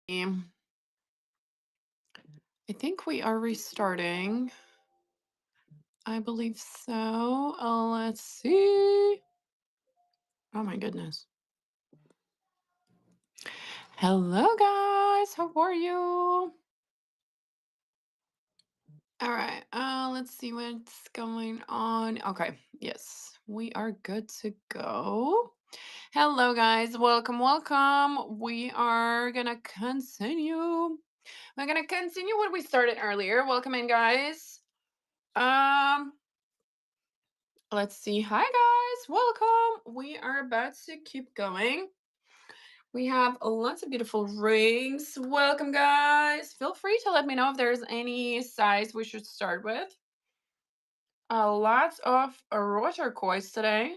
I think we are restarting. I believe so. Let's see. Oh my goodness. Hello, guys. How are you? All right. Let's see what's going on. Okay. Yes, we are good to go. Hello, guys. Welcome, welcome. We are gonna continue. We're gonna continue what we started earlier. Welcome in, guys. Um, let's see. Hi, guys. Welcome. We are about to keep going. We have lots of beautiful rings. Welcome, guys. Feel free to let me know if there's any size we should start with. Lots of rotor coins today.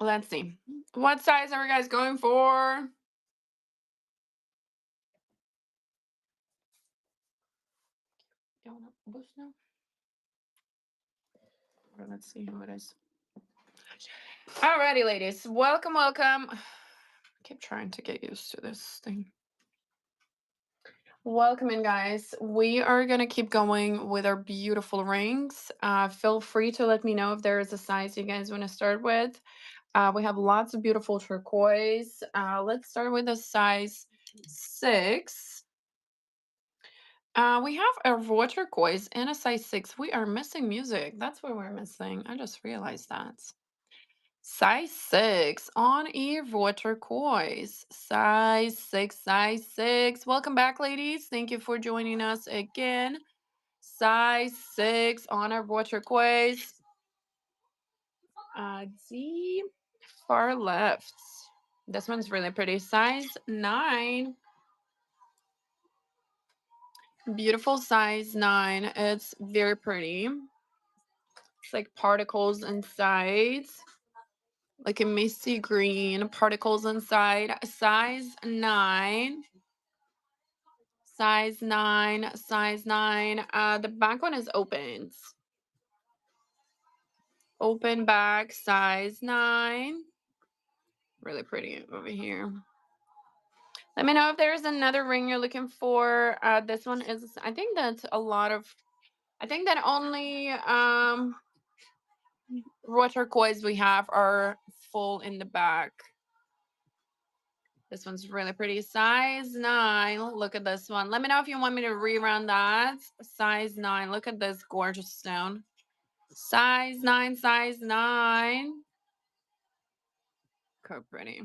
Let's see. What size are you guys going for? You wanna boost now? Or let's see who it is. Alrighty, ladies. Welcome, welcome. Keep trying to get used to this thing. Welcome in, guys. We are going to keep going with our beautiful rings. Feel free to let me know if there is a size you guys want to start with. We have lots of beautiful turquoise. Let's start with a size 6. We have a raw turquoise and a size 6. We are missing music. That's what we're missing. I just realized that. Size 6 on a raw turquoise. Size 6, size 6. Welcome back, ladies. Thank you for joining us again. Size 6 on a raw turquoise. The far left. This one's really pretty. Size 9. Beautiful size 9. It's very pretty. It's like particles inside. Like a misty green, particles inside. Size 9. Size 9, size 9. The back one is open. Open back, size 9. Really pretty over here. Let me know if there's another ring you're looking for. This one is, I think that only raw turquoise we have are full in the back. This one's really pretty. Size 9. Look at this one. Let me know if you want me to rerun that. Size 9. Look at this gorgeous stone. Size 9, size 9. So pretty.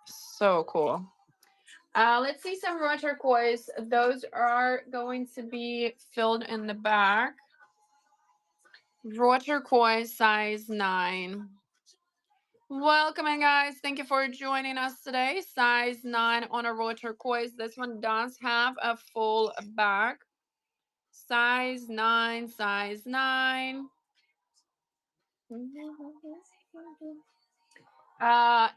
So cool. Let's see some raw turquoise. Those are going to be filled in the back. Raw turquoise, size 9. Welcome in, guys. Thank you for joining us today. Size 9 on a raw turquoise. This one does have a full back. Size 9, size 9.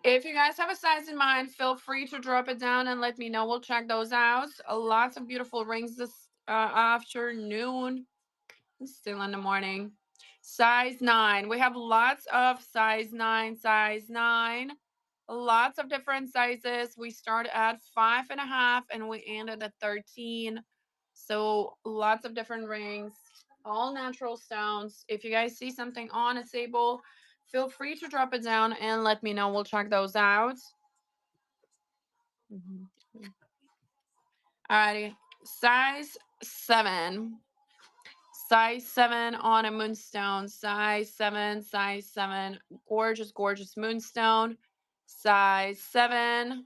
If you guys have a size in mind, feel free to drop it down and let me know. We'll check those out. Lots of beautiful rings this afternoon. Still in the morning. Size 9. We have lots of size 9, size 9. Lots of different sizes. We start at 5.5 and we end at 13. So lots of different rings, all natural stones. If you guys see something on a table, feel free to drop it down and let me know. We'll check those out. Alrighty. Size 7. Size 7 on a moonstone. Size 7, size 7. Gorgeous, gorgeous moonstone. Size 7.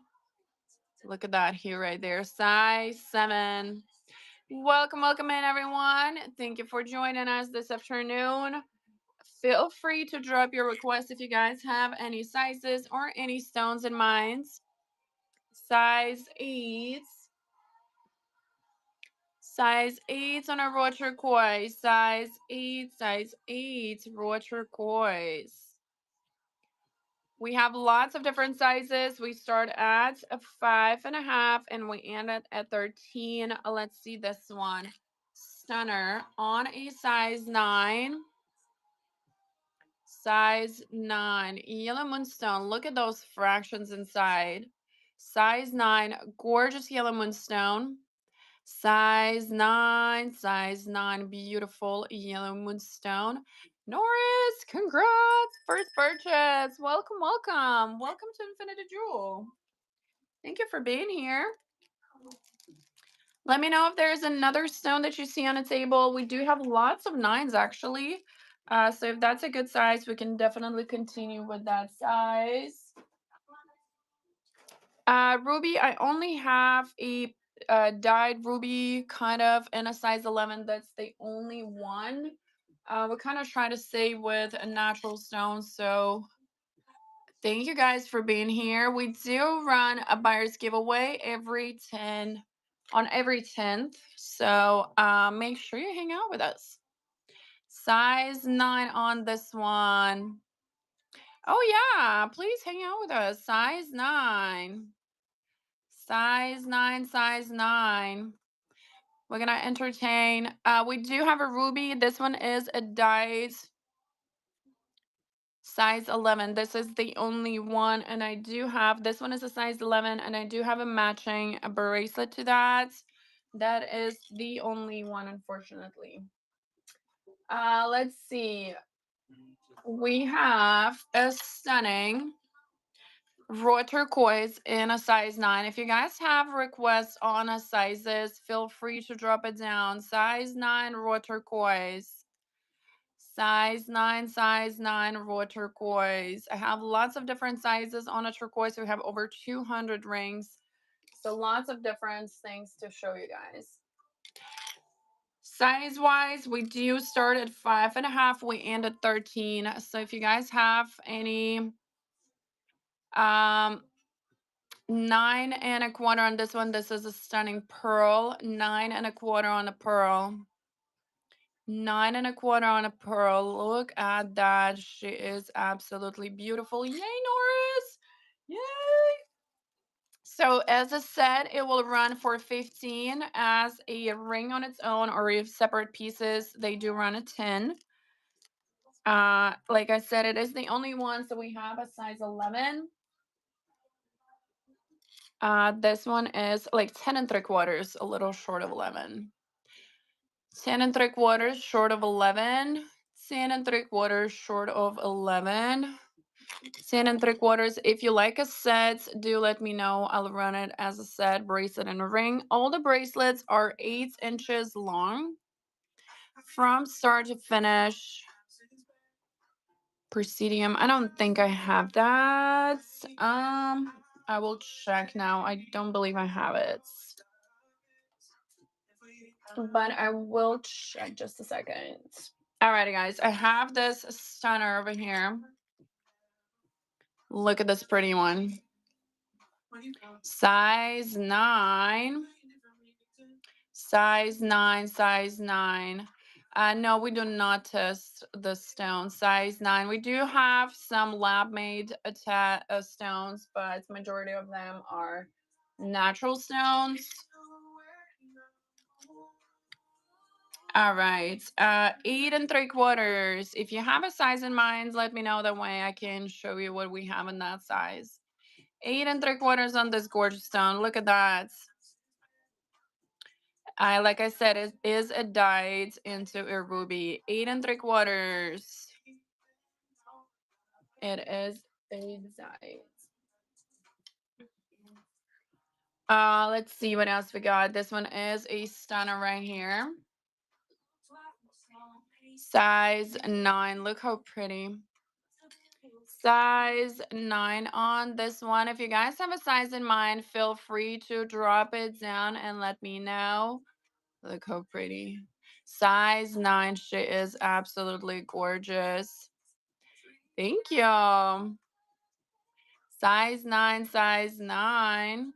Look at that here right there. Size 7. Welcome, welcome in, everyone. Thank you for joining us this afternoon. Feel free to drop your request if you guys have any sizes or any stones in mind. Size 8. Size 8 on a raw turquoise. Size 8, raw turquoise. We have lots of different sizes. We start at a 5.5 and we end at 13. Let's see this one. Stunner on a size 9. Size 9, yellow moonstone. Look at those fractions inside. Size 9, gorgeous yellow moonstone. Size 9, beautiful yellow moonstone. Norris, congrats, first purchase. Welcome, welcome. Welcome to Infinity Jewel. Thank you for being here. Let me know if there's another stone that you see on a table. We do have lots of 9s actually. So if that's a good size, we can definitely continue with that size. Ruby, I only have a dyed ruby kind of in a size 11. That's the only one. We kind of try to stay with a natural stone. So thank you guys for being here. We do run a buyer's giveaway on every 10th. So make sure you hang out with us. Size 9 on this one. Oh yeah, please hang out with us. Size 9. Size 9, size 9. We're gonna entertain. We do have a ruby. This one is a dyed size 11. This is the only one, and I do have this one is a size 11, and I do have a matching bracelet to that. That is the only one, unfortunately. Let's see. We have a stunning raw turquoise in a size 9. If you guys have requests on a sizes, feel free to drop it down. Size 9 raw turquoise. Size 9 raw turquoise. I have lots of different sizes on a turquoise. We have over 200 rings. So lots of different things to show you guys. Size wise, we do start at 5.5. We end at 13. So if you guys have any 9.25 on this one, this is a stunning pearl. 9.25 on a pearl. 9.25 on a pearl. Look at that. She is absolutely beautiful. Yay, Norris! Yay! So as I said, it will run for 15 as a ring on its own, or if separate pieces, they do run a 10. Like I said, it is the only one, so we have a size 11. This one is like 10.75, a little short of 11. 10.75, short of 11. 10.75, short of 11. 10.75. If you like a set, do let me know. I'll run it as a set, bracelet and a ring. All the bracelets are 8 inches long from start to finish. Presidium. I don't think I have that. I will check now. I don't believe I have it. But I will check just a second. Alrighty, guys. I have this stunner over here. Look at this pretty one. Size 9. Size 9, size 9. No, we do not test the stone. Size 9. We do have some lab-made stones, but majority of them are natural stones. All right. 8.75. If you have a size in mind, let me know. That way I can show you what we have in that size. 8.75 on this gorgeous stone. Look at that. Like I said, it is a dyed into a ruby. 8.75. It is a dyed. Let's see what else we got. This one is a stunner right here. Size 9. Look how pretty. Size 9 on this one. If you guys have a size in mind, feel free to drop it down and let me know. Look how pretty. Size 9. She is absolutely gorgeous. Thank you. Size 9, size 9.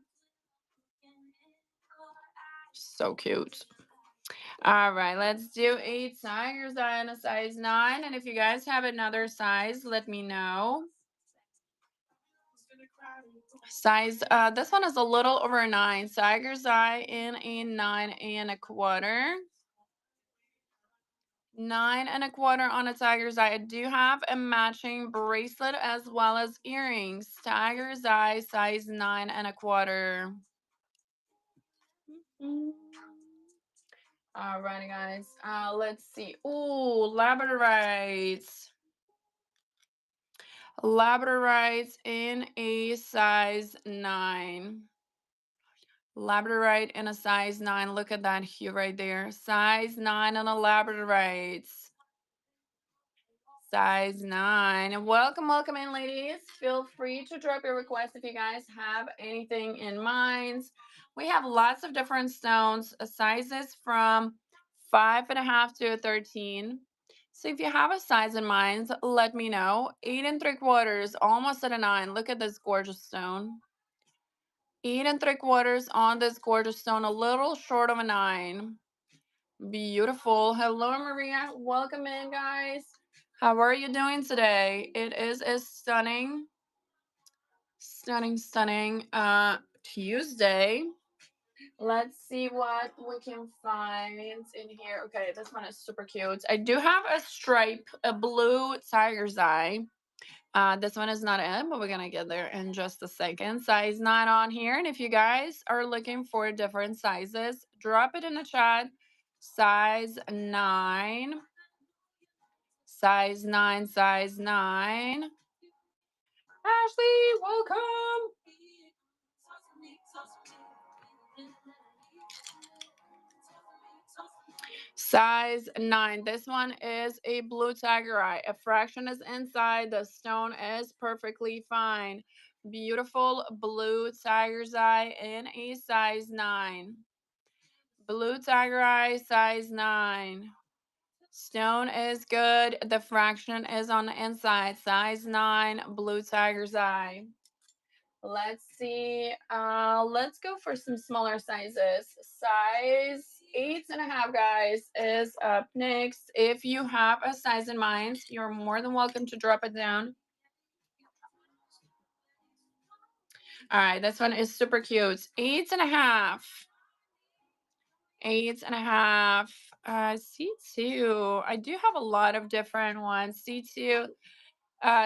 So cute. All right, let's do 8 tiger's eye and a size 9. And if you guys have another size, let me know. Size, this one is a little over 9. Tiger's eye in a 9.25. 9 1/4 on a tiger's eye. I do have a matching bracelet as well as earrings. Tiger's eye, size 9 1/4. Alrighty, guys. Let's see. Ooh, labradorites. Labradorites in a size 9. Labradorite in a size 9. Look at that hue right there. Size 9 on a labradorites. Size 9. And welcome, welcome in, ladies. Feel free to drop your request if you guys have anything in mind. We have lots of different stones, sizes from 5 1/2 to 13. So if you have a size in mind, let me know. 8 3/4, almost at a 9. Look at this gorgeous stone. 8 3/4 on this gorgeous stone, a little short of a 9. Beautiful. Hello, Maria. Welcome in, guys. How are you doing today? It is a stunning, stunning Tuesday. Let's see what we can find in here. Okay, this one is super cute. I do have a stripe, a blue tiger's eye. This one is not in, but we're gonna get there in just a second. Size 9 on here. And if you guys are looking for different sizes, drop it in the chat. Size 9. Size 9, size 9. Ashley, welcome. Size 9. This one is a blue tiger eye. A fraction is inside. The stone is perfectly fine. Beautiful blue tiger's eye in a size 9. Blue tiger eye, size 9. Stone is good. The fraction is on the inside. Size 9, blue tiger's eye. Let's see. Let's go for some smaller sizes. Size 8 1/2, guys, is up next. If you have a size in mind, you're more than welcome to drop it down. All right, this one is super cute. 8 1/2. 8 1/2. C2. I do have a lot of different ones. C2.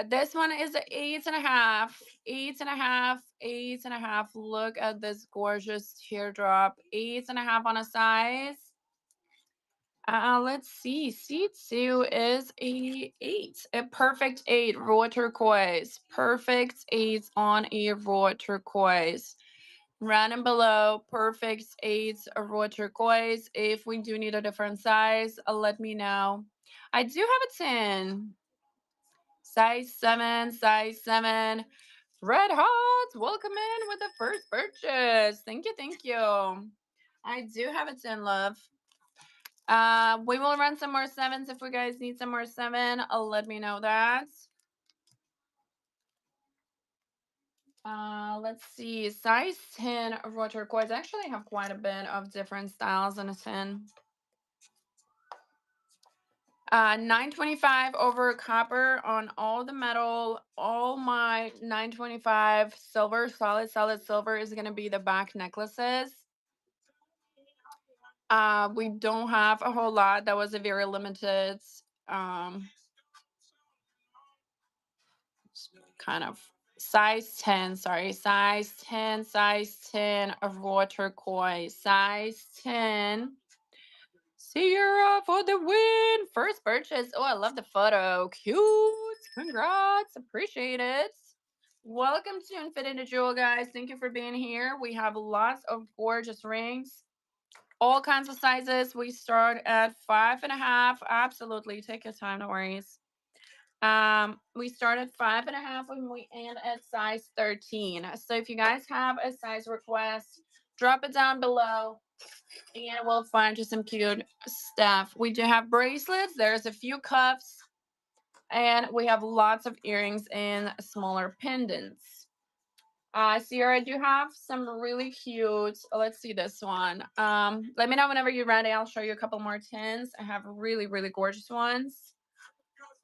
This one is a 8 1/2. 8 1/2. 8 1/2. Look at this gorgeous teardrop. 8 1/2 on a size. Let's see. C2 is a 8. A perfect 8. Raw turquoise. Perfect 8 on a raw turquoise. Random below, perfect 8 raw turquoise. If we do need a different size, let me know. I do have a 10. Size 7, size 7. Red Hot, welcome in with the first purchase. Thank you, thank you. I do have a 10, love. We will run some more 7s if you guys need some more 7. Let me know that. Let's see. Size 10 raw turquoise. I actually have quite a bit of different styles in a 10. 925 over copper on all the metal. All my 925 silver, solid silver is going to be the back necklaces. We don't have a whole lot. That was a very limited kind of size 10, sorry, size 10 of raw turquoise, size 10. Sierra for the win. First purchase. Oh, I love the photo. Cute. Congrats. Appreciate it. Welcome to Infinity Jewel, guys. Thank you for being here. We have lots of gorgeous rings. All kinds of sizes. We start at 5 1/2. Absolutely. Take your time, no worries. We start at 5 1/2 and we end at size 13. So if you guys have a size request, drop it down below and we'll find you some cute stuff. We do have bracelets. There's a few cuffs and we have lots of earrings and smaller pendants. Sierra, I do have some really cute. Let's see this one. Let me know whenever you're ready. I'll show you a couple more 10s. I have really, really gorgeous ones.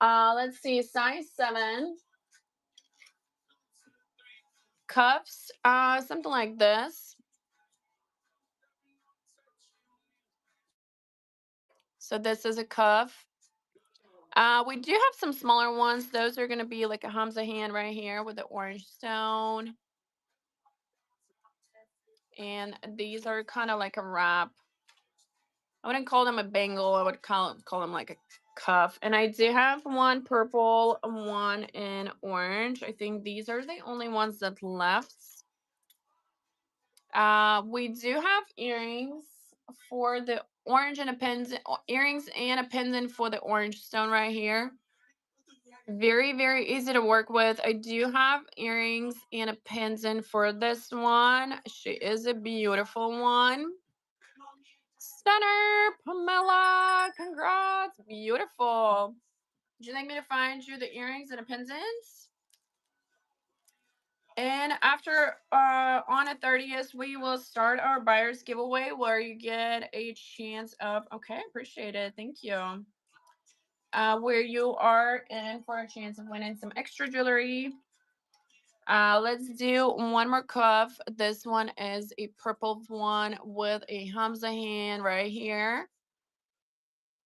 Let's see, size 7. Cuffs, something like this. So this is a cuff. We do have some smaller ones. Those are going to be like a Hamza hand right here with the orange stone. And these are kind of like a wrap. I wouldn't call them a bangle. I would call them like a cuff. And I do have one purple, one in orange. I think these are the only ones that left. We do have earrings for the orange and a pendant, earrings and a pendant for the orange stone right here. Very, very easy to work with. I do have earrings and a pendant for this one. She is a beautiful one. Stunner, Pamela, congrats, beautiful. Would you like me to find you the earrings and the pendants? And after on the 30th, we will start our buyers giveaway where you get a chance of, okay, appreciate it, thank you. Where you are in for a chance of winning some extra jewelry. Let's do one more cuff. This one is a purple one with a Hamza hand right here.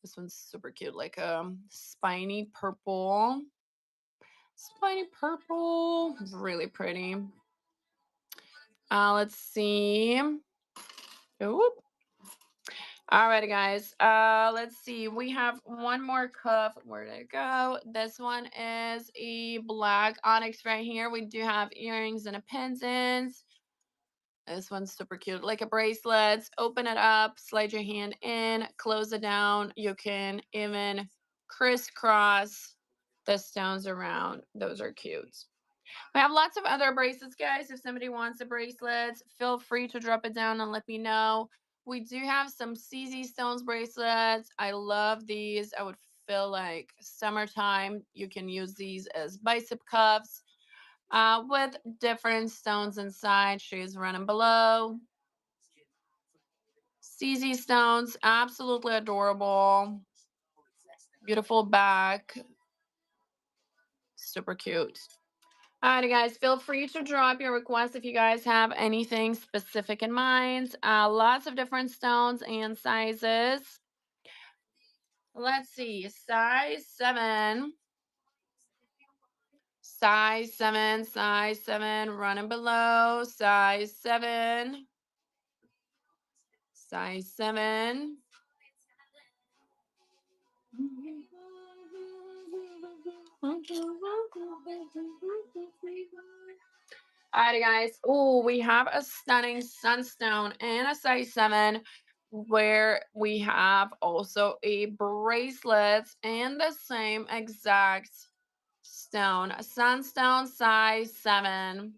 This one's super cute, like a spiny purple. Spiny purple, really pretty. Let's see. Oop. Alrighty, guys. Let's see. We have one more cuff. Where did it go? This one is a black onyx right here. We do have earrings and a pendant. This one's super cute, like a bracelet. Open it up, slide your hand in, close it down. You can even crisscross the stones around. Those are cute. We have lots of other bracelets, guys. If somebody wants a bracelet, feel free to drop it down and let me know. We do have some CZ Stones bracelets. I love these. I would feel like summertime. You can use these as bicep cuffs with different stones inside. She's running below. CZ Stones, absolutely adorable. Beautiful back. Super cute. Alrighty, guys, feel free to drop your requests if you guys have anything specific in mind. Lots of different stones and sizes. Let's see, size 7. Size 7, size 7, running below, size 7. Size 7. Alrighty, guys. Oh, we have a stunning sunstone and a size 7 where we have also a bracelet and the same exact stone. Sunstone size 7.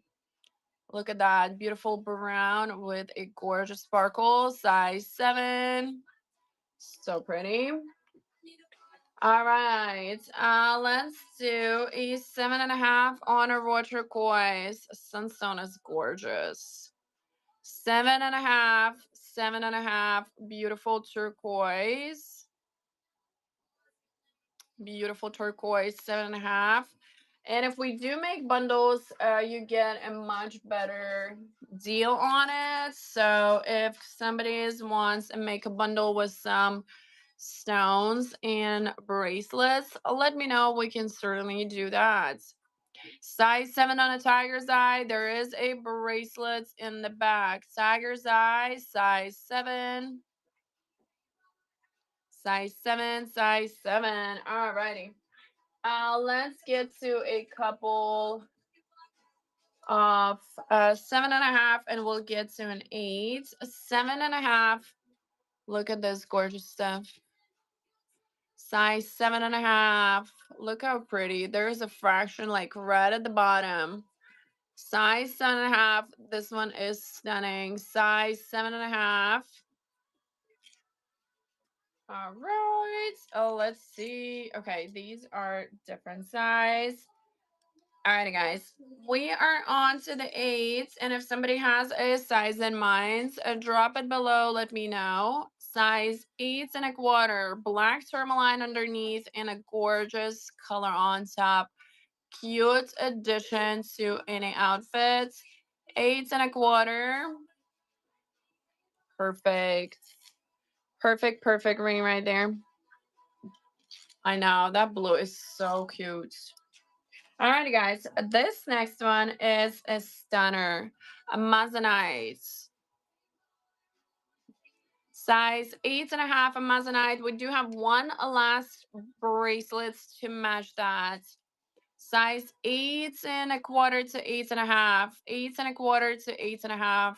Look at that. Beautiful brown with a gorgeous sparkle. Size 7. So pretty. All right. Let's do a 7.5 on a raw turquoise. Sunstone is gorgeous. 7.5, 7.5. Beautiful turquoise. Beautiful turquoise, 7.5. And if we do make bundles, you get a much better deal on it. So if somebody wants to make a bundle with some stones and bracelets, let me know. We can certainly do that. Size 7 on a tiger's eye. There is a bracelet in the back. Tiger's eye, size 7. Size 7, size 7. Alrighty. Let's get to a couple of 7.5 and we'll get to an 8. 7.5. Look at this gorgeous stuff. Size 7.5. Look how pretty. There's a fraction like right at the bottom. Size 7.5. This one is stunning. Size 7.5. All right. Oh, let's see. Okay, these are different size. Alrighty, guys. We are on to the 8s, and if somebody has a size in mind, drop it below. Let me know. Size 8.25, black tourmaline underneath, and a gorgeous color on top. Cute addition to any outfit. 8.25. Perfect. Perfect, perfect ring right there. I know that blue is so cute. Alrighty, guys. This next one is a stunner, a Amazonite. Size 8.5 Amazonite. We do have one last bracelets to match that. Size 8.25 to 8.5. 8.25 to 8.5.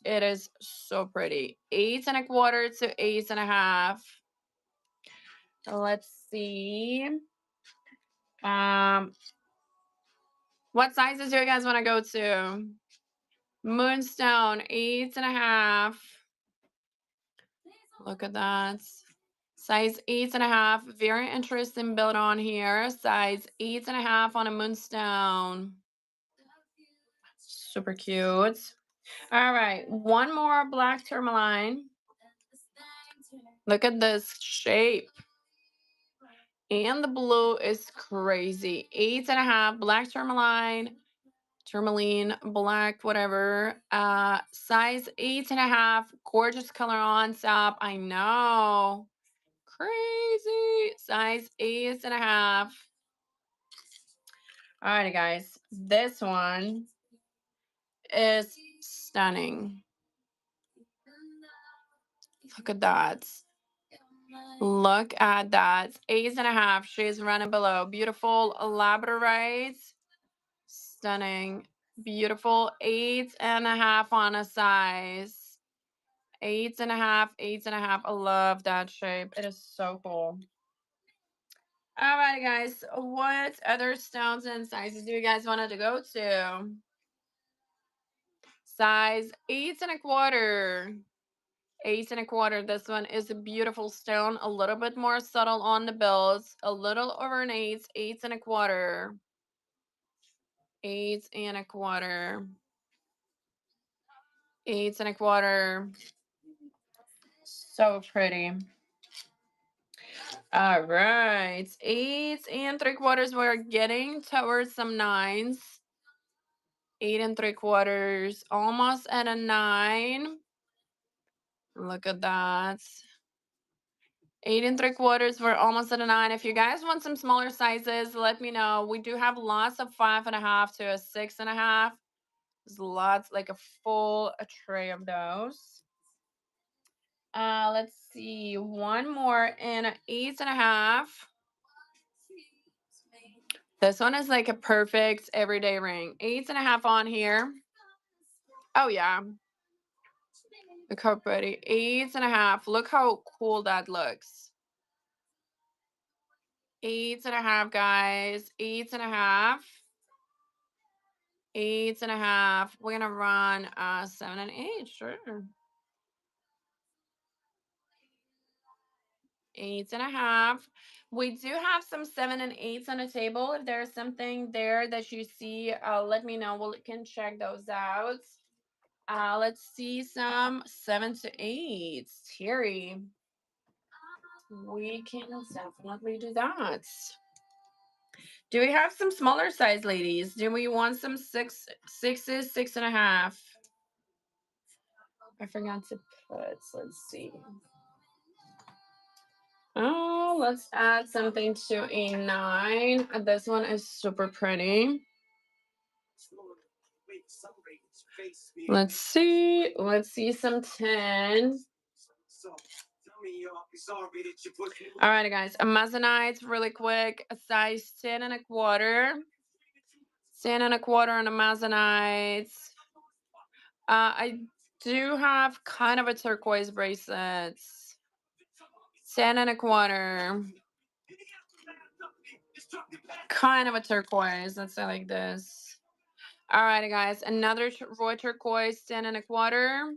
It is so pretty. 8.25 to 8.5. Let's see. Um, what sizes do you guys want to go to? Moonstone, 8.5. Look at that. Size 8.5. Very interesting build on here. Size 8.5 on a moonstone. Super cute. All right, one more black tourmaline. Look at this shape. And the blue is crazy. 8.5 black tourmaline, black, whatever. Size 8.5. Gorgeous color on top. I know. Crazy. Size 8.5. Alrighty, guys. This one is stunning. Look at that. Look at that. 8.5. She's running below. Beautiful labradorite. Stunning. Beautiful. 8.5 on a size. 8.5. 8.5. I love that shape. It is so cool. Alright, guys. What other stones and sizes do you guys want to go to? Size 8.25. 8.25. This one is a beautiful stone, a little bit more subtle on the bills, a little over an 8, 8.25. 8.25. 8.25. So pretty. All right. 8.75. We're getting towards some nines. 8.75. Almost at a 9. Look at that. 8.75. We're almost at a 9. If you guys want some smaller sizes, let me know. We do have lots of 5.5 to a 6.5. There's lots, like a full tray of those. Let's see. One more in 8.5. This one is like a perfect everyday ring. 8.5 on here. Oh yeah. Look how pretty. 8.5. Look how cool that looks. 8.5, guys. 8.5. 8.5. We're gonna run 7 and 8. Sure. 8.5. We do have some 7 and 8s on the table. If there's something there that you see, let me know. We can check those out. Let's see some 7 to 8. Terry. We can definitely do that. Do we have some smaller size, ladies? Do we want some sixes, 6.5? I forgot to put, let's see. Oh, let's add something to a 9. This one is super pretty. Let's see. Let's see some 10. All right, guys. Amazonites, really quick. A size 10.25. 10.25 on Amazonites. I do have kind of a turquoise bracelet. 10.25. Kind of a turquoise. Let's say like this. Alrighty, guys. Another raw turquoise, 10.25.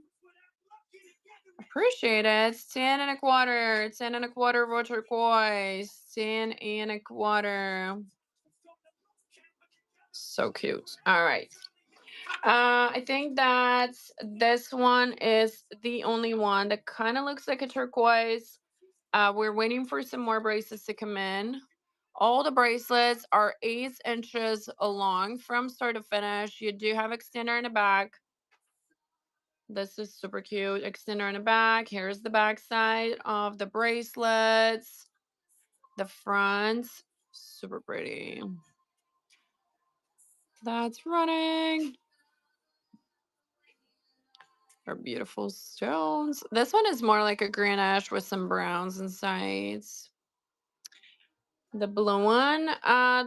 Appreciate it. 10.25. 10.25 raw turquoise. 10.25. So cute. All right. I think that this one is the only one that kind of looks like a turquoise. We're waiting for some more bracelets to come in. All the bracelets are 8 inches long from start to finish. You do have extender in the back. This is super cute. Extender in the back. Here's the back side of the bracelets. The front, super pretty. That's running. Are beautiful stones. This one is more like a greenish with some browns and sides. The blue one,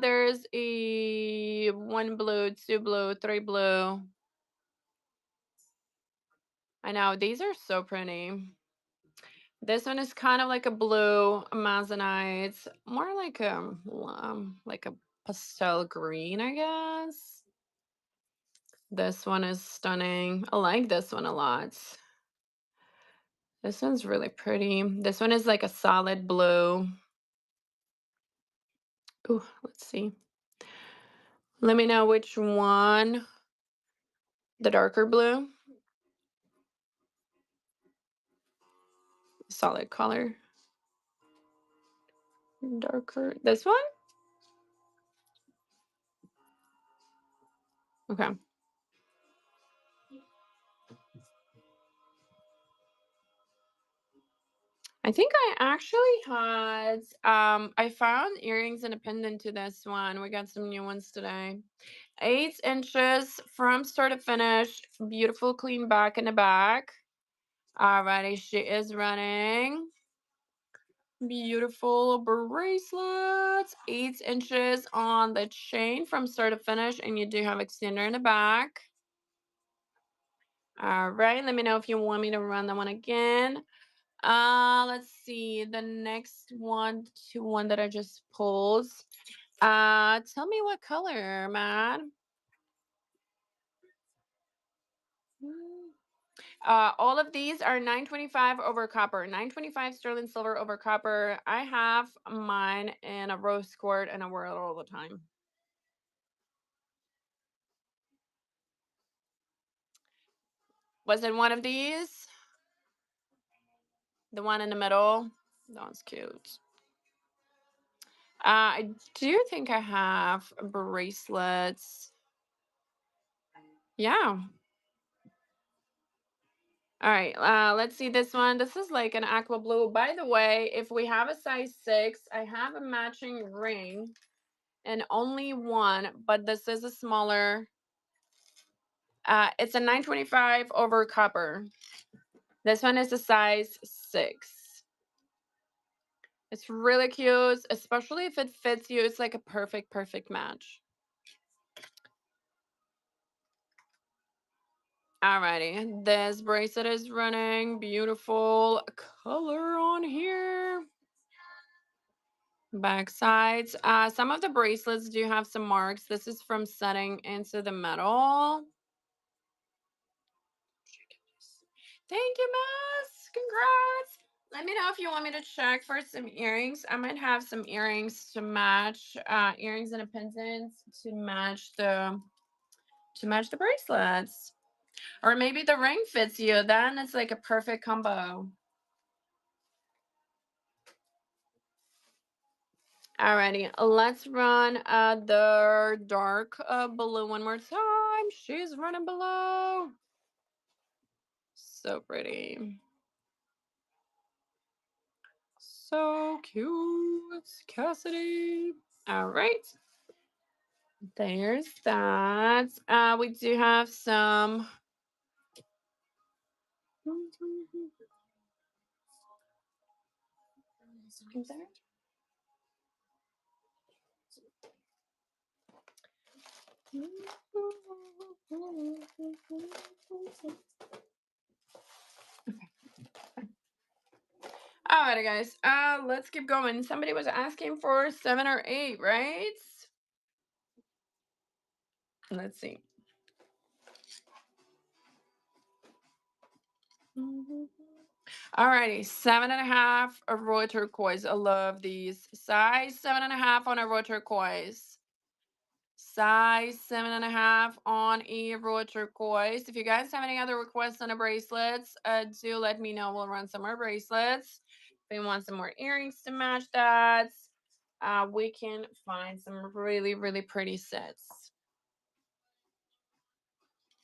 there's a one blue, two blue, three blue. I know these are so pretty. This one is kind of like a blue amazonite, more like a pastel green, I guess. This one is stunning. I like this one a lot. This one's really pretty. This one is like a solid blue. Ooh, let's see. Let me know which one. The darker blue. Solid color. Darker. This one? Okay. I think I actually had I found earrings in a pendant to this one. We got some new ones today. 8 inches from start to finish. Beautiful clean back in the back. Alrighty, she is running. Beautiful bracelets. 8 inches on the chain from start to finish, and you do have extender in the back. All right, let me know if you want me to run that one again. Let's see. The next one to one that I just pulled. Tell me what color, man. All of these are 925 over copper. 925 sterling silver over copper. I have mine in a rose quartz and I wear it all the time. Was it one of these? The one in the middle? That one's cute. I do think I have bracelets. Yeah. All right. Let's see this one. This is like an aqua blue. By the way, if we have a size 6, I have a matching ring and only one, but this is a smaller. It's a 925 over copper. This one is a size 6. It's really cute, especially if it fits you. It's like a perfect match. Alrighty, this bracelet is running. Beautiful color on here. Back sides. Some of the bracelets do have some marks. This is from setting into the metal. Thank you, Miss. Congrats. Let me know if you want me to check for some earrings. I might have some earrings to match, earrings and a pendant to match the bracelets. Or maybe the ring fits you. Then it's like a perfect combo. Alrighty, let's run the dark blue one more time. She's running below. So pretty. So cute. Cassidy. All right. There's that. We do have some. All right, guys. Let's keep going. Somebody was asking for 7 or 8, right? Let's see. Alrighty, 7.5 a raw turquoise. I love these. Size 7.5 on a raw turquoise. Size 7.5 on a raw turquoise. If you guys have any other requests on the bracelets, do let me know. We'll run some more bracelets. If you want some more earrings to match that, we can find some really pretty sets.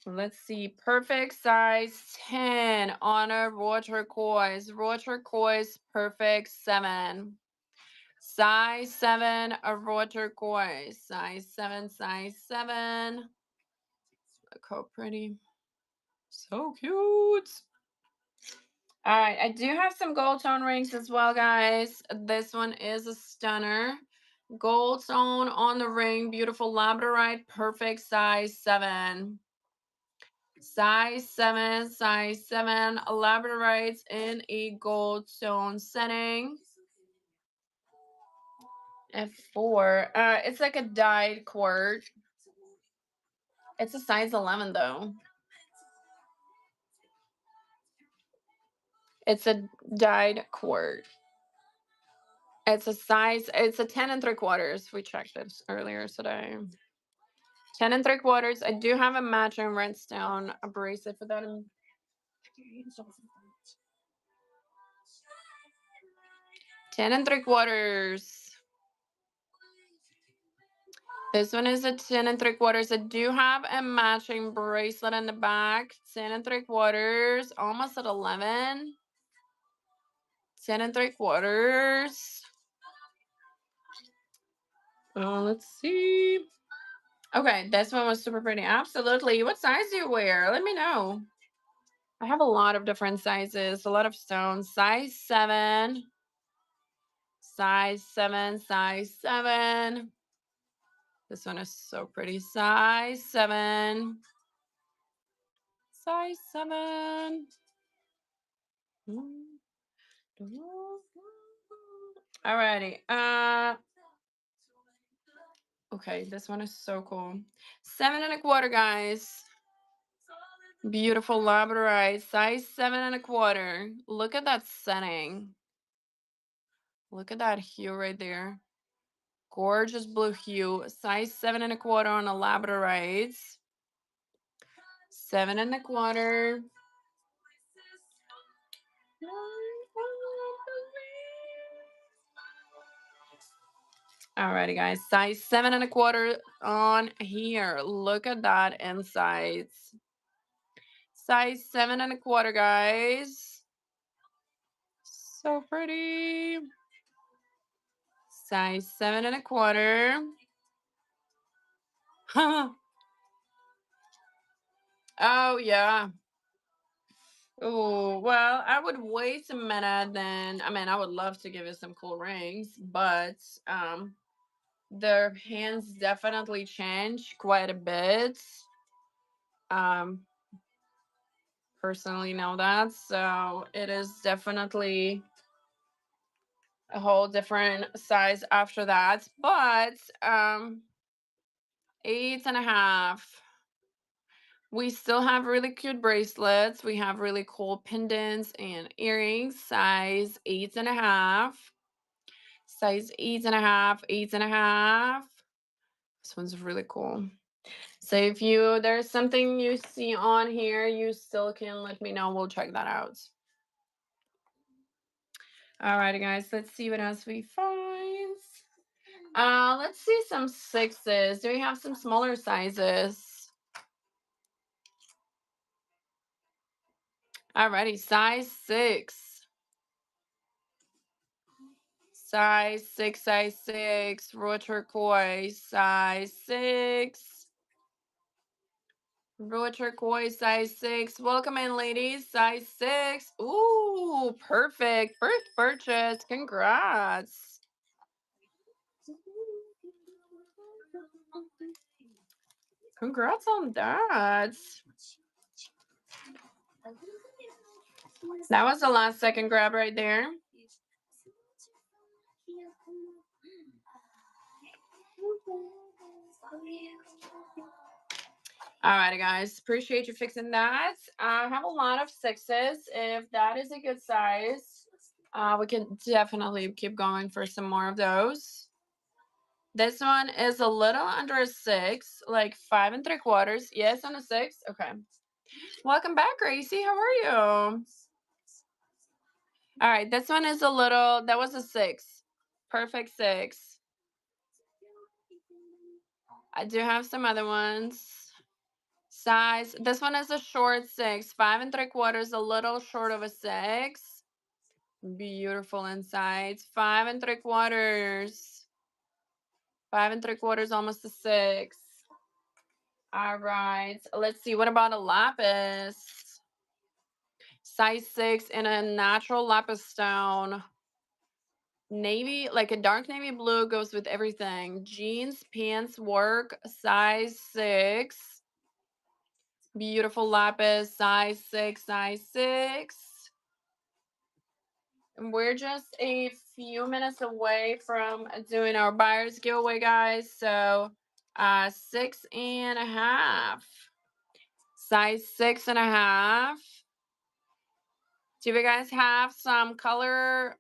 Let's see. Perfect size 10 on a raw turquoise. Raw turquoise, perfect 7. Size 7, a raw turquoise. Size 7, size 7. Look how pretty. So cute. All right, I do have some gold tone rings as well, guys. This one is a stunner. Gold tone on the ring, beautiful labradorite, perfect size 7. Size 7, size 7, labradorites in a gold tone setting. F4. It's like a dyed quartz. It's a size 11 though. It's a dyed quartz. It's a 10 and 3/4. We checked this earlier today. 10 and 3/4. I do have a matching rhinestone, a bracelet for that. 10 and 3/4. This one is a 10 and 3/4. I do have a matching bracelet in the back. 10 and 3/4. Almost at 11. 10 and 3/4. Let's see. Okay, this one was super pretty. Absolutely. What size do you wear? Let me know. I have a lot of different sizes, a lot of stones. Size 7. Size 7, size 7. This one is so pretty. Size 7. Size 7. Alrighty. Okay, this one is so cool. 7 1/4, guys. Beautiful labradorite, size 7 1/4. Look at that setting. Look at that hue right there. Gorgeous blue hue. Size 7 1/4 on a labradorite. 7 1/4. Alrighty, guys. Size 7 1/4 on here. Look at that insides. Size 7 1/4, guys. So pretty. Size 7 1/4. Oh yeah. Oh, well, I would wait a minute then. I mean, I would love to give you some cool rings, but their hands definitely change quite a bit. Um, personally know that, so it is definitely a whole different size after that. But 8.5. We still have really cute bracelets. We have really cool pendants and earrings, size 8.5. Size 8.5, 8.5. This one's really cool. So if there's something you see on here, you still can let me know. We'll check that out. Alrighty, guys, let's see what else we find. Let's see some 6s. Do we have some smaller sizes? Alrighty, size 6. Size 6, size 6. Raw turquoise, size 6. Raw turquoise, size 6. Welcome in, ladies. Size 6. Ooh, perfect. First purchase. Congrats. Congrats on that. That was the last second grab right there. Alrighty, guys. Appreciate you fixing that. I have a lot of 6s. If that is a good size, we can definitely keep going for some more of those. This one is a little under a 6, like 5 3/4. Yes, on a 6. Okay. Welcome back, Gracie. How are you? All right. This one is a little, that was a 6. Perfect 6. I do have some other ones. Size, this one is a short 6. 5 3/4, a little short of a 6. Beautiful inside. 5 3/4. 5 3/4, almost a 6. All right. Let's see. What about a lapis? Size 6 in a natural lapis stone. Navy, like a dark navy blue, goes with everything. Jeans, pants, work. Size 6. Beautiful lapis. Size 6. Size 6. And we're just a few minutes away from doing our buyer's giveaway, guys. So 6.5. Size 6.5. Do you guys have some color?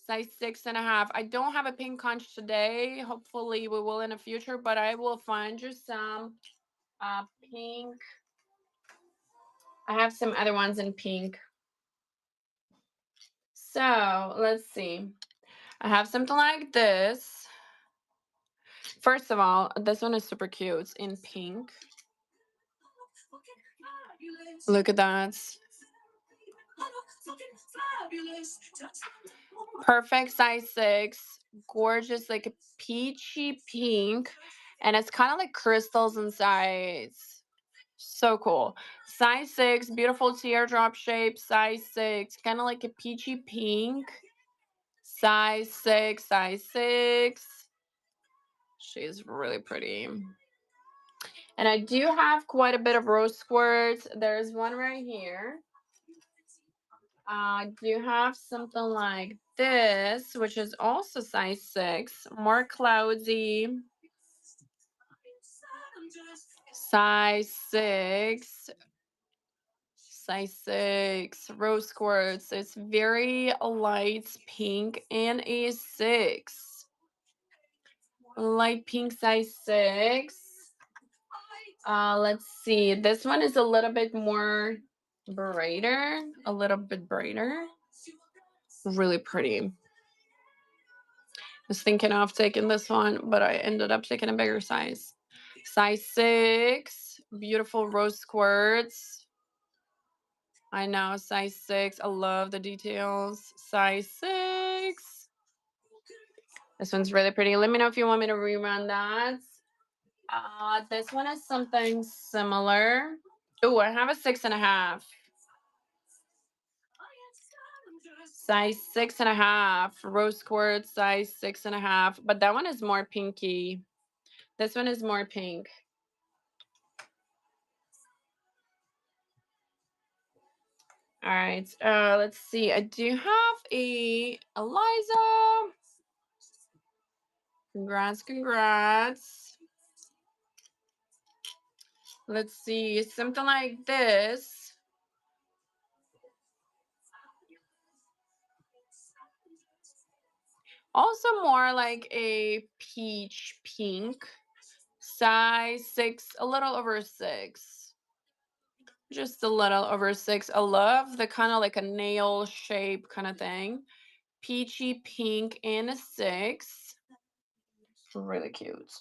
Size 6.5. I don't have a pink conch today. Hopefully we will in the future, but I will find you some pink. I have some other ones in pink. So let's see. I have something like this. First of all, this one is super cute. It's in pink. Look at that. Perfect size 6. Gorgeous, like a peachy pink. And it's kind of like crystals inside. So cool. Size 6, beautiful teardrop shape. Size 6, kind of like a peachy pink. Size 6, size 6. She's really pretty. And I do have quite a bit of rose squirts. There's one right here. I do have something like this, which is also size 6, more cloudy. Size 6. Size 6. Rose quartz. It's very light pink and a 6. Light pink, size 6. Let's see. This one is a little bit more brighter. A little bit brighter. Really pretty. Was thinking of taking this one, but I ended up taking a bigger size. Size 6. Beautiful rose quartz. I know, size 6. I love the details. Size 6. This one's really pretty. Let me know if you want me to rerun that. This one is something similar. Oh, I have a 6.5. Size 6.5. Rose quartz, size 6.5. But that one is more pinky. This one is more pink. All right. Let's see. I do have a Eliza. Congrats, congrats. Let's see. Something like this. Also more like a peach pink. Size 6, a little over 6. Just a little over 6. I love the kind of like a nail shape kind of thing. Peachy pink and a 6. Really cute.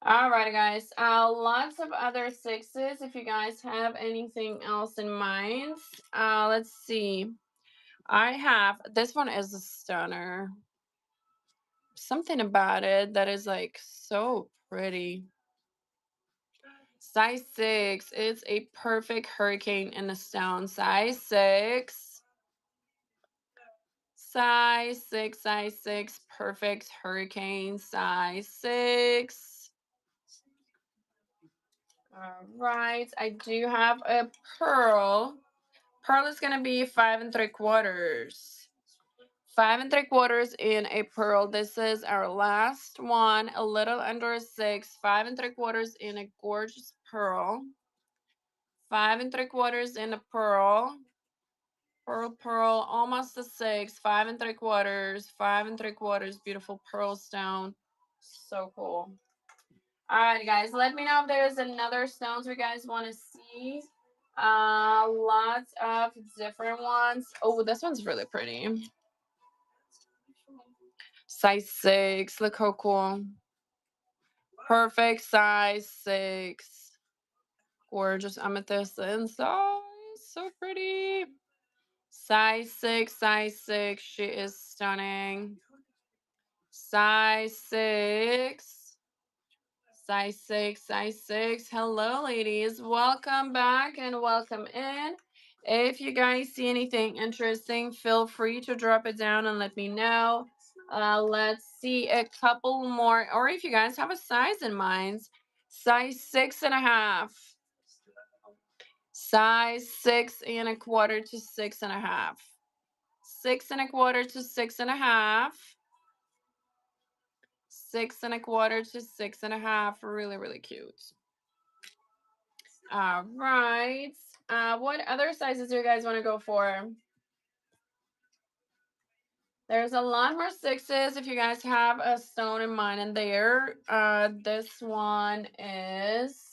All right, guys. Lots of other 6s. If you guys have anything else in mind, let's see. I have this one is a stunner. Something about it that is like so pretty. Size 6. It's a perfect hurricane in a stone. Size 6. Size 6, size 6. Perfect hurricane. Size 6. All right. I do have a pearl. Pearl is going to be 5 3/4. 5 3/4 in a pearl. This is our last one. A little under a 6. 5 3/4 in a gorgeous pearl. 5 3/4 in a pearl. Pearl, pearl, almost a 6. 5 3/4. 5 3/4. Beautiful pearl stone. So cool. All right, guys. Let me know if there's another stones you guys want to see. Lots of different ones. Oh, this one's really pretty. Size 6. Look how cool. Perfect size 6. Gorgeous amethyst inside. So pretty. Size 6, size 6. She is stunning. Size 6. Size 6, size 6. Hello, ladies. Welcome back and welcome in. If you guys see anything interesting, feel free to drop it down and let me know. Let's see a couple more. Or if you guys have a size in mind, size 6.5. Size 6.25 to 6.5. 6.25 to 6.5. 6.25 to 6.5. Really, really cute. All right. What other sizes do you guys want to go for? There's a lot more sixes if you guys have a stone in mind in there. This one is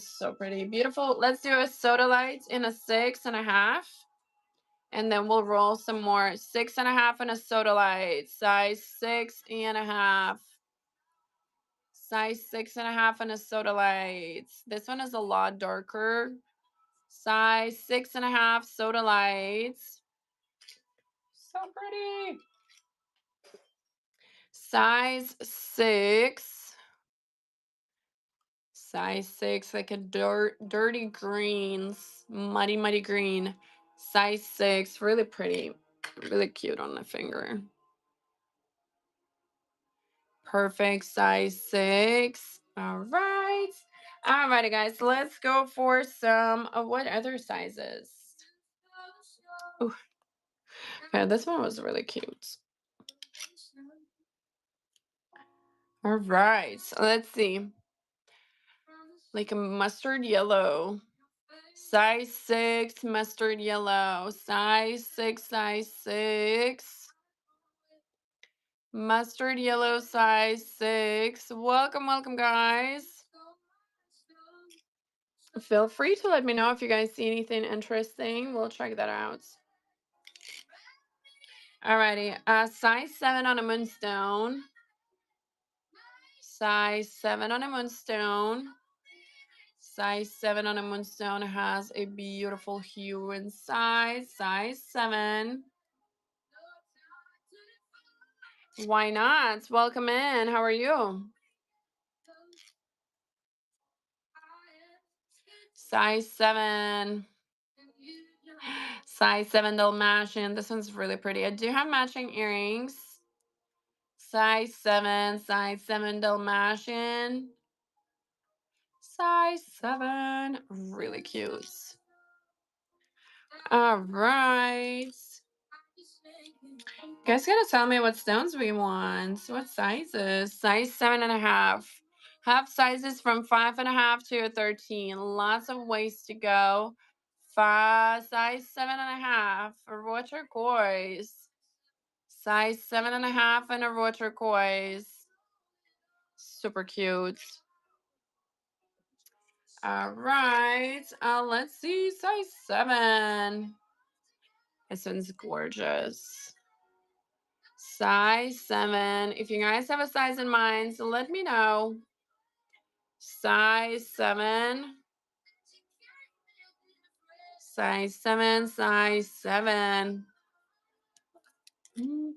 so pretty. Beautiful. Let's do a soda light in a 6.5. And then we'll roll some more. 6.5 and a soda light. Size 6.5. Size 6.5 and a soda light. This one is a lot darker. Size 6.5 soda lights. So pretty. Size 6. Size 6, like a dirty greens. Muddy, muddy green. Size 6. Really pretty. Really cute on the finger. Perfect. Size 6. All right. Alrighty, guys. Let's go for some of what other sizes? Ooh. Okay, this one was really cute. All right. Let's see. Like a mustard yellow. Size 6 mustard yellow. Size 6, size 6. Mustard yellow, size 6. Welcome, welcome, guys. Feel free to let me know if you guys see anything interesting. We'll check that out. Alrighty. Size 7 on a moonstone. Size 7 on a moonstone. Size 7 on a moonstone has a beautiful hue inside. Size 7. Why not? Welcome in. How are you? Size 7. Size 7 Dalmatian. This one's really pretty. I do have matching earrings. Size 7. Size 7 Dalmatian. Size 7. Really cute. All right. You guys gotta tell me what stones we want. What sizes? Size 7.5. Have sizes from 5.5 to 13. Lots of ways to go. Size 7.5 for raw turquoise. Size 7.5 and a raw turquoise. Super cute. All right. Let's see. Size 7. This one's gorgeous. Size 7. If you guys have a size in mind, so let me know. Size 7. Size 7. Size 7. Ooh,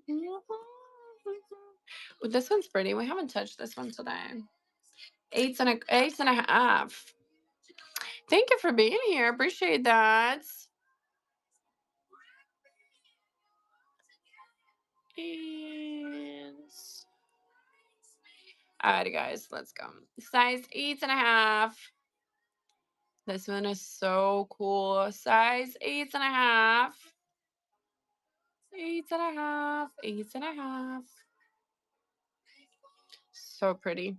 this one's pretty. We haven't touched this one today. 8.5. Thank you for being here. Appreciate that. And alrighty, guys, let's go. Size 8.5. This one is so cool. Size 8.5. 8.5. 8.5. So pretty.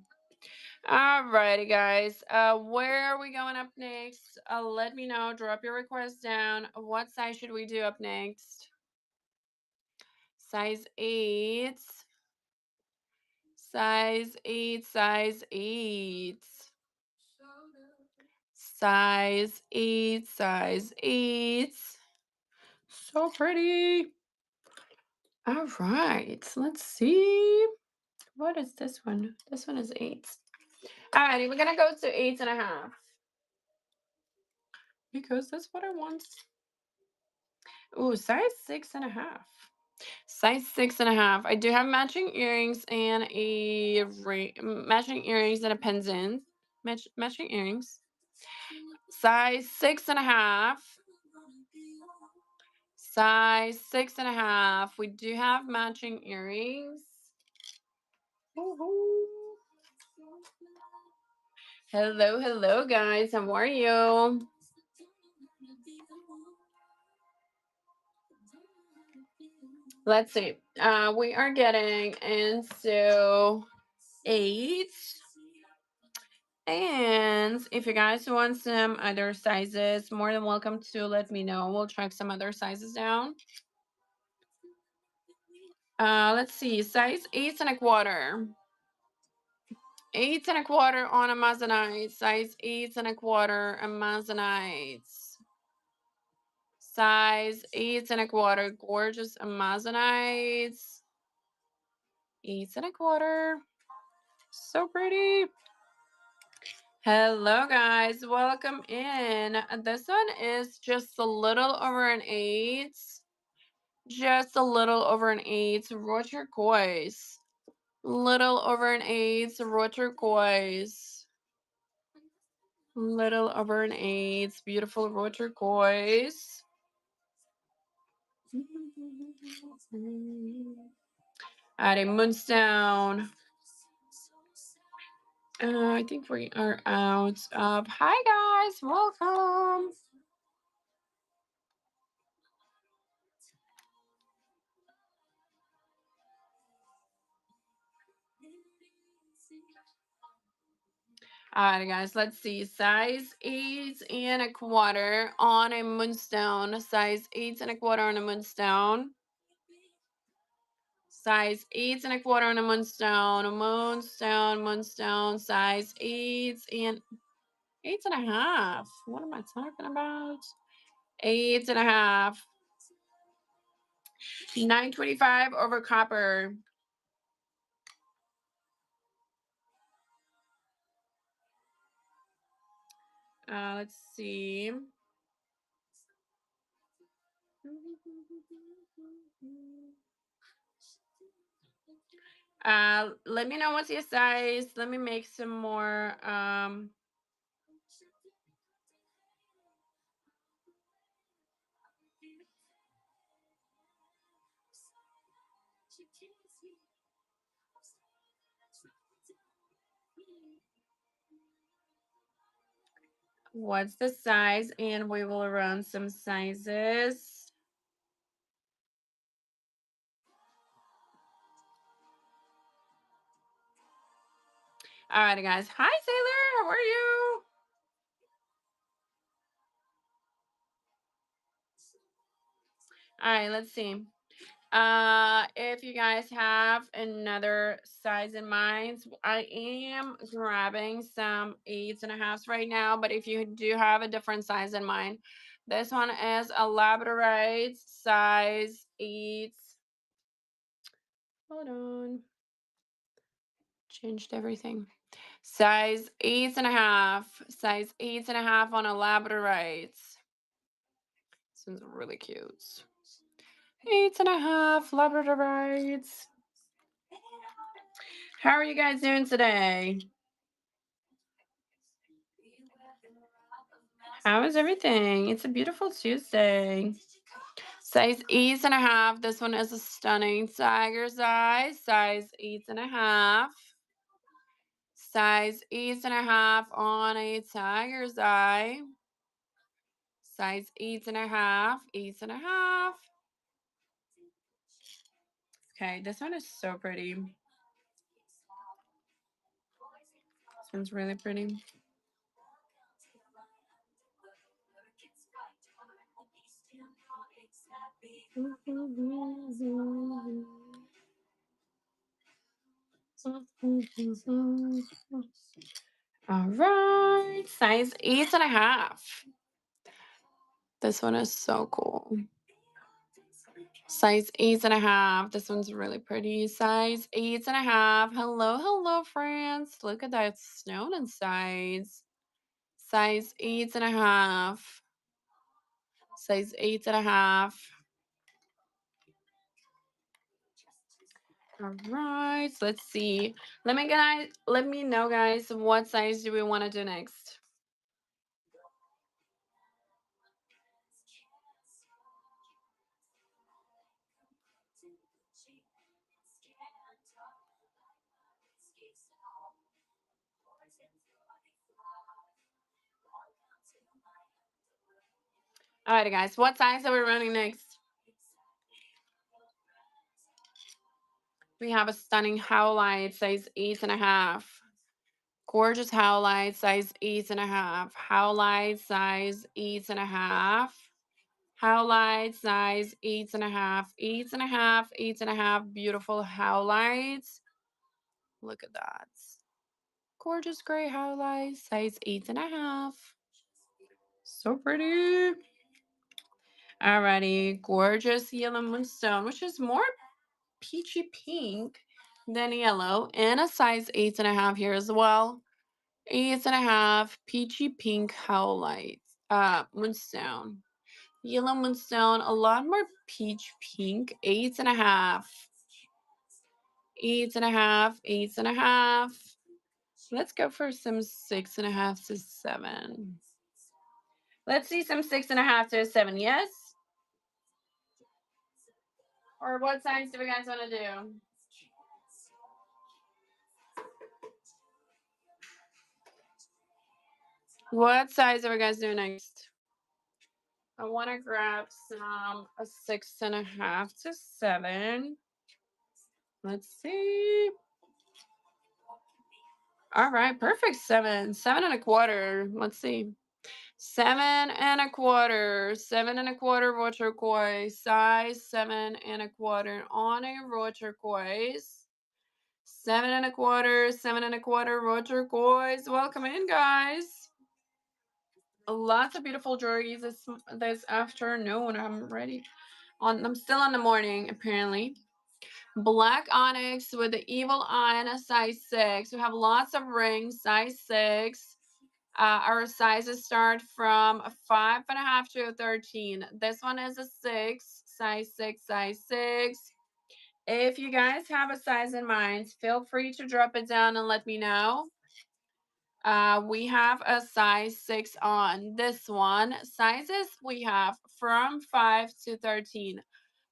Alrighty, guys. Where are we going up next? Let me know. Drop your request down. What size should we do up next? Size 8. Size 8. Size 8. Size 8. Size 8. So pretty. All right. Let's see. What is this one? This one is 8. Alrighty, we're gonna go to 8.5. Because that's what I want. Ooh, size 6.5. Size 6.5. I do have matching earrings and a matching earrings and a pendant. Matching earrings. Size 6.5. Size 6.5. We do have matching earrings. Woohoo. Hello, hello, guys. How are you? Let's see. We are getting into 8. And if you guys want some other sizes, more than welcome to let me know. We'll track some other sizes down. Let's see. Size 8.25. 8.25 on Amazonite. Size 8.25 Amazonite. Size 8.25. Gorgeous Amazonites. 8.25. So pretty. Hello, guys. Welcome in. This one is just a little over an 8. Just a little over an 8. Raw turquoise. Little over an 8. Raw turquoise. Little over an 8. Beautiful raw turquoise. Adding moonstone. I think we are out of. Hi, guys. Welcome. All right, guys, let's see. Size 8.25 on a moonstone. Size 8.25 on a moonstone. Size 8.25 on a moonstone. Moonstone, moonstone. Size 8.5. What am I talking about? 8.5. 925 over copper. Let's see. Let me know what's your size. Let me make some more. What's the size? And we will run some sizes. All right, guys. Hi, Sailor. How are you? All right, let's see. If you guys have another size in mind, I am grabbing some 8.5s right now, but if you do have a different size in mind, this one is a labradorite size 8. Hold on. Changed everything. Size 8.5. Size 8.5 on a labradorite. This one's really cute. 8.5 labradorites. How are you guys doing today? How is everything? It's a beautiful Tuesday. Size 8.5. This one is a stunning tiger's eye. Size 8.5. Size 8.5 on a tiger's eye. Size 8.5. 8.5. Okay, this one is so pretty. This one's really pretty. All right, size 8.5. This one is so cool. Size 8.5. This one's really pretty. Size 8.5. Hello, hello, friends. Look at that stone inside. Size 8.5. Size 8.5. All right, so let's see. Let me know, guys, what size do we want to do next? All right, guys, what size are we running next? We have a stunning howlite, size 8.5. Gorgeous howlite, size 8.5. Howlite, size 8.5. Howlite, size 8.5. 8.5, 8.5. Beautiful howlites. Look at that. Gorgeous gray howlite, size 8.5. So pretty. Alrighty, gorgeous yellow moonstone, which is more peachy pink than yellow, and a size 8.5 here as well. 8.5, peachy pink howlite, moonstone. Yellow moonstone, a lot more peach pink. 8.5. 8.5, 8.5. Let's go for some 6.5 to 7. Let's see some 6.5 to 7, yes? Or what size do we guys want to do? What size are we guys doing next? I want to grab some a 6.5 to 7. Let's see. All right, perfect. 7, 7.25. Let's see. 7.25. 7.25 raw turquoise. Size 7.25 on a raw turquoise. 7.25. 7.25 raw turquoise. Welcome in, guys. Lots of beautiful jewelry this afternoon. I'm ready. I'm still on the morning, apparently. Black onyx with the evil eye and a size 6. We have lots of rings, size 6. Our sizes start from a 5.5 to a 13. This one is a 6, size 6, size 6. If you guys have a size in mind, feel free to drop it down and let me know. We have a size 6 on this one. Sizes we have from 5 to 13.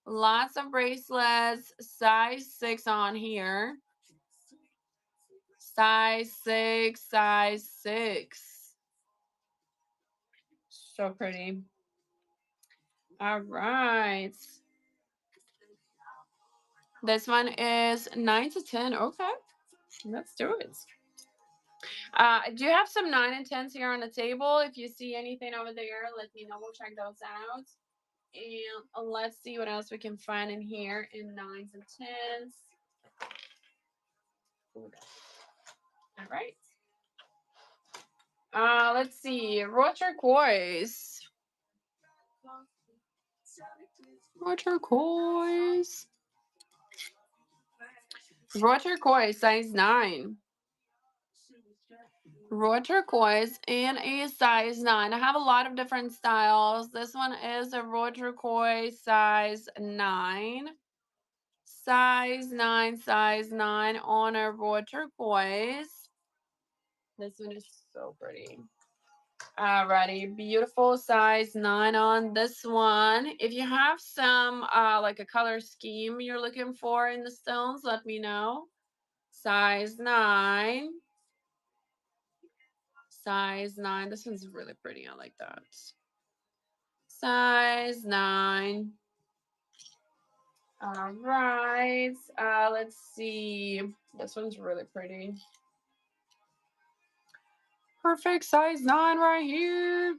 Lots of bracelets, size 6 on here. Size 6, size 6. So pretty. All right. This one is 9 to 10. Okay, let's do it. I do have some 9 and 10s here on the table. If you see anything over there, let me know. We'll check those out. And let's see what else we can find in here in 9s and 10s. All right. Let's see. Raw turquoise. Raw turquoise. Raw turquoise, size 9. Raw turquoise in a size 9. I have a lot of different styles. This one is a raw turquoise, size 9. Size 9, size 9 on a raw turquoise. This one is so pretty. Alrighty, beautiful size 9 on this one. If you have some like a color scheme you're looking for in the stones, let me know. Size 9. Size 9. This one's really pretty. I like that. Size 9. All right. Let's see. This one's really pretty. Perfect size 9 right here.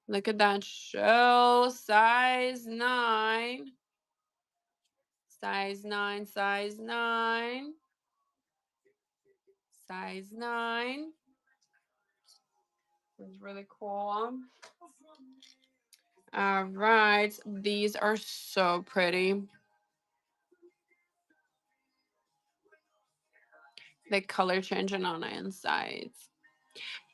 Look at that shell. Size 9. Size 9, size 9. Size 9. It's really cool. All right. These are so pretty. The color changing on the insides.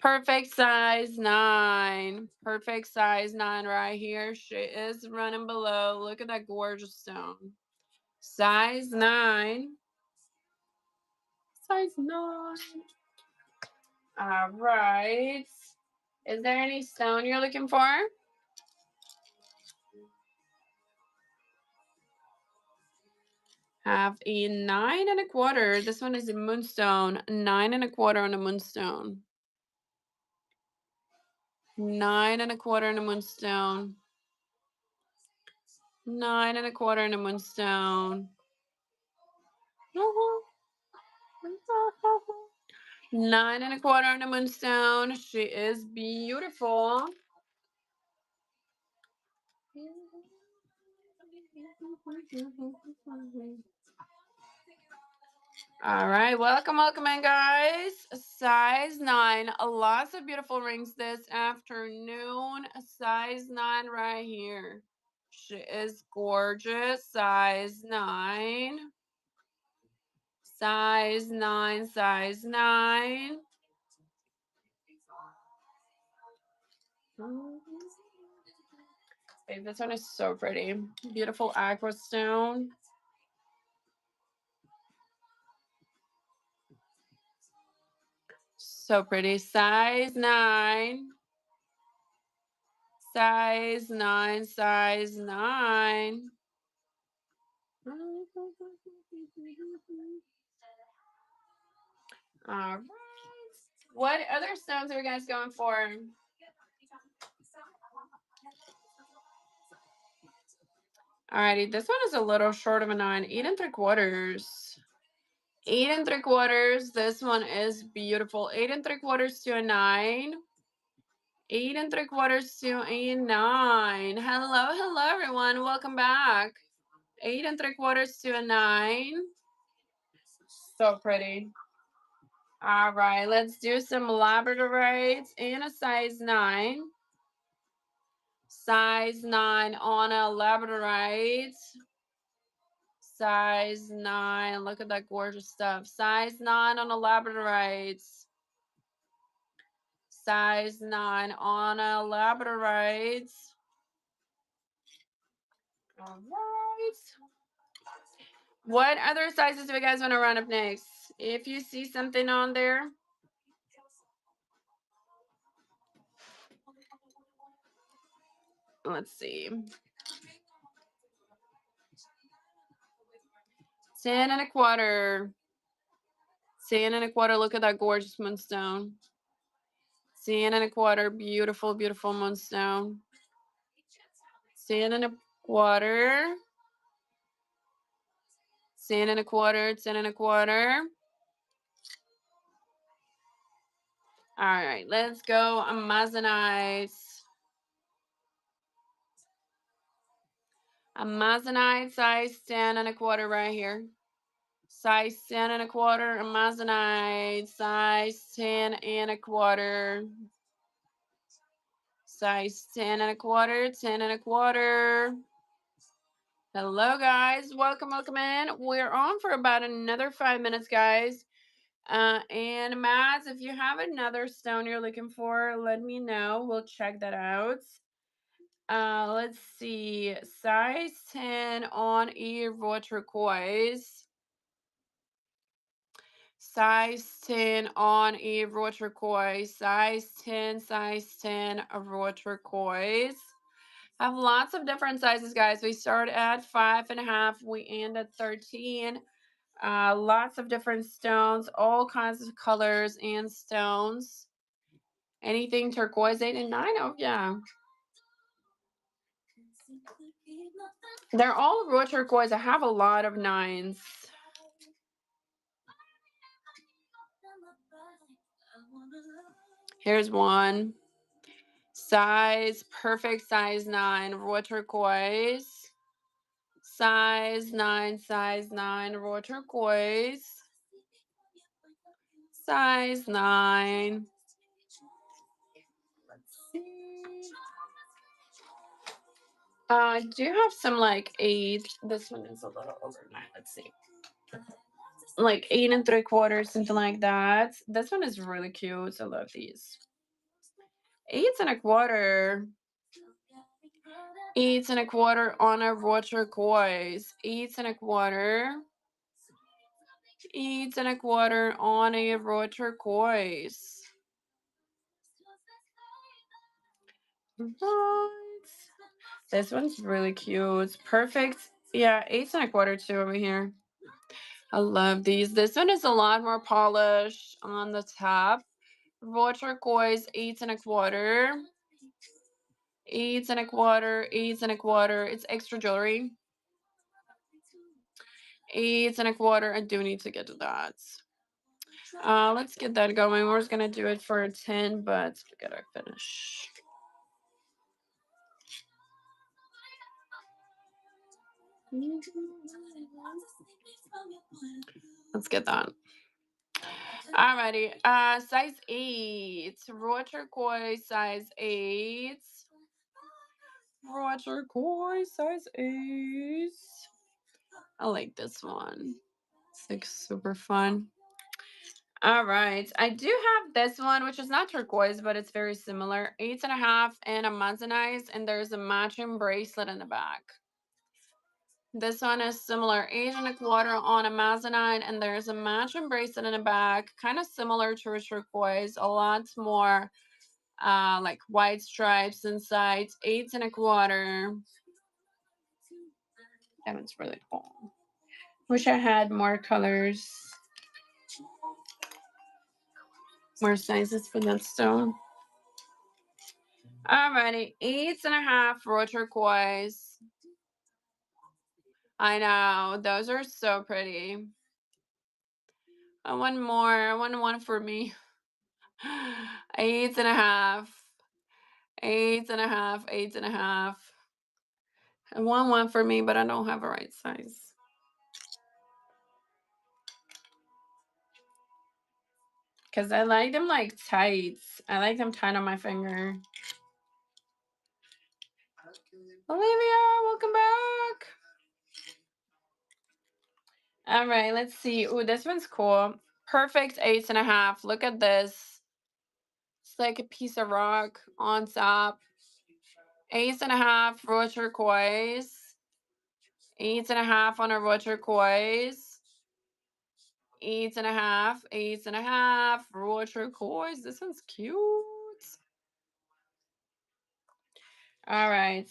Perfect size 9. Perfect size 9 right here. She is running below. Look at that gorgeous stone. Size 9. Size 9. All right. Is there any stone you're looking for? Have a 9 1/4. This one is a moonstone. 9 1/4 on a moonstone. 9 1/4 on a moonstone. 9 1/4 on a moonstone. 9 1/4 on a moonstone. She is beautiful. All right, welcome in, guys. Size 9. Lots of beautiful rings this afternoon. Size 9 right here. She is gorgeous. Size 9. Size 9. Size 9. Babe, this one is so pretty. Beautiful aqua stone. So pretty. Size 9. Size 9. Size 9. All right. What other stones are you guys going for? Alrighty, this one is a little short of a 9. 8 3/4. 8 3/4. This one is beautiful. 8 3/4 to a 9. 8 3/4 to a 9. Hello, everyone. Welcome back. 8 3/4 to a 9. So pretty. All right, let's do some labradorites in a size 9. Size 9 on a labradorite. Size 9. Look at that gorgeous stuff. Size 9 on a labradorite. Size 9 on a labradorite. All right. What other sizes do you guys want to run up next? If you see something on there. Let's see. 10 1/4. 10 1/4. Look at that gorgeous moonstone. 10 1/4. Beautiful, beautiful moonstone. 10 1/4. 10 1/4. 10 1/4. All right, let's go Amazonite. Amazonite size 10 1/4 right here. Size 10 1/4. Amazonite size 10 1/4. Size 10 1/4. 10 1/4. Hello, guys. Welcome in. We're on for about another 5 minutes, guys. And Mads, if you have another stone you're looking for, let me know. We'll check that out. Let's see. Size 10 on a raw turquoise. Size 10 on a raw turquoise. Size 10, size 10, a raw turquoise. Have lots of different sizes, guys. We start at 5.5. We end at 13. Lots of different stones, all kinds of colors and stones. Anything turquoise 8 and 9? Oh, yeah. They're all raw turquoise. I have a lot of 9s. Here's one. Size, perfect size 9, raw turquoise. Size 9, raw turquoise. Size 9. Let's see. I do have some like 8. This one is a little over 9. Let's see. Like 8 3/4, something like that. This one is really cute. I love these. 8 1/4. 8 1/4 on a raw turquoise. 8 1/4. 8 1/4 on a raw turquoise. Right. This one's really cute. Perfect. Yeah, 8 1/4 too over here. I love these. This one is a lot more polished on the top. Raw turquoise, 8 1/4. 8 1/4. 8 1/4. It's extra jewelry. 8 1/4. I do need to get to that. Let's get that going. We're just gonna do it for a 10, but we gotta finish. Let's get that. Alrighty. Size 8. Raw turquoise, size 8. Raw turquoise, size 8. I like this one. It's like super fun. All right. I do have this one, which is not turquoise, but it's very similar. 8 1/2 and a moissanite, and there's a matching bracelet in the back. This one is similar, 8 1/4 on a moissanite, and there's a matching bracelet in the back, kind of similar to a turquoise, a lot more like white stripes inside. 8 1/4. That one's really cool. Wish I had more colors, more sizes for that stone. Alrighty, 8 1/2 raw turquoise. I know, those are so pretty. I want more. I want one for me. 8 1/2. 8 1/2. 8 1/2. I want one for me, but I don't have a right size. Because I like them like tight. I like them tight on my finger. Olivia, welcome back. All right, let's see. Ooh, this one's cool. Perfect 8 1/2. Look at this. It's like a piece of rock on top. 8 1/2 raw turquoise. 8 1/2 on a raw turquoise. 8 1/2. 8 1/2 raw turquoise. This one's cute. All right.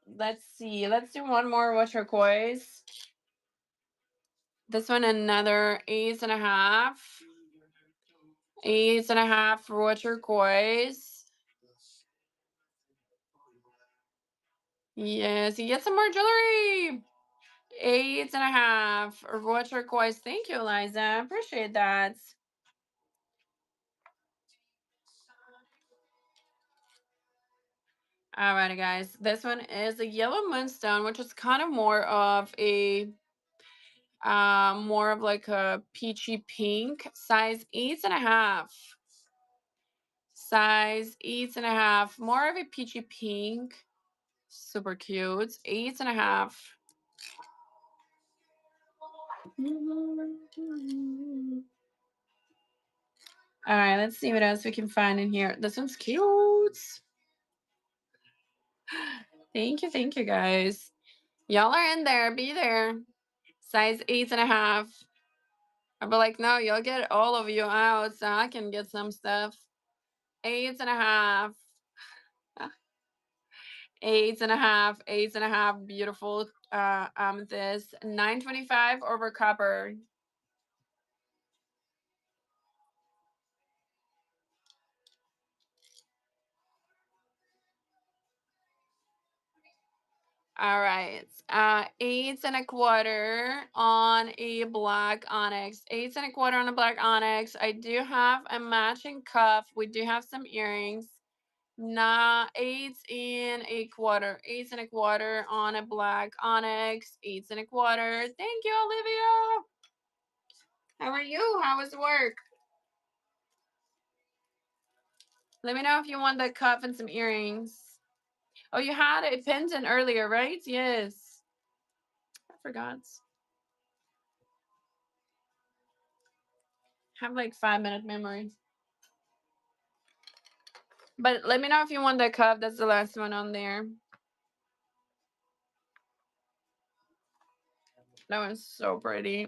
Let's see. Let's do one more raw turquoise. This one another 8 1/2. 8 1/2 raw turquoise. Yes, you get some more jewelry. 8 1/2 raw turquoise. Thank you, Eliza. Appreciate that. Alrighty, guys. This one is a yellow moonstone, which is kind of more of like a peachy pink, size 8 1/2. Size 8 1/2, more of a peachy pink. Super cute. 8 1/2. All right, let's see what else we can find in here. This one's cute. Thank you, guys. Y'all are in there. Be there. Size 8 1/2. I'll be like, no, you'll get all of you out so I can get some stuff. 8 1/2. 8 1/2. 8 1/2. Beautiful amethyst. 925 over copper. All right. 8 1/4 on a black onyx. 8 1/4 on a black onyx. I do have a matching cuff. We do have some earrings. Nah, 8 1/4. 8 1/4 on a black onyx. 8 1/4. Thank you, Olivia. How are you? How was work? Let me know if you want the cuff and some earrings. Oh, you had a pendant earlier, right? Yes. I forgot. Have like 5-minute memory. But let me know if you want the cup. That's the last one on there. That one's so pretty.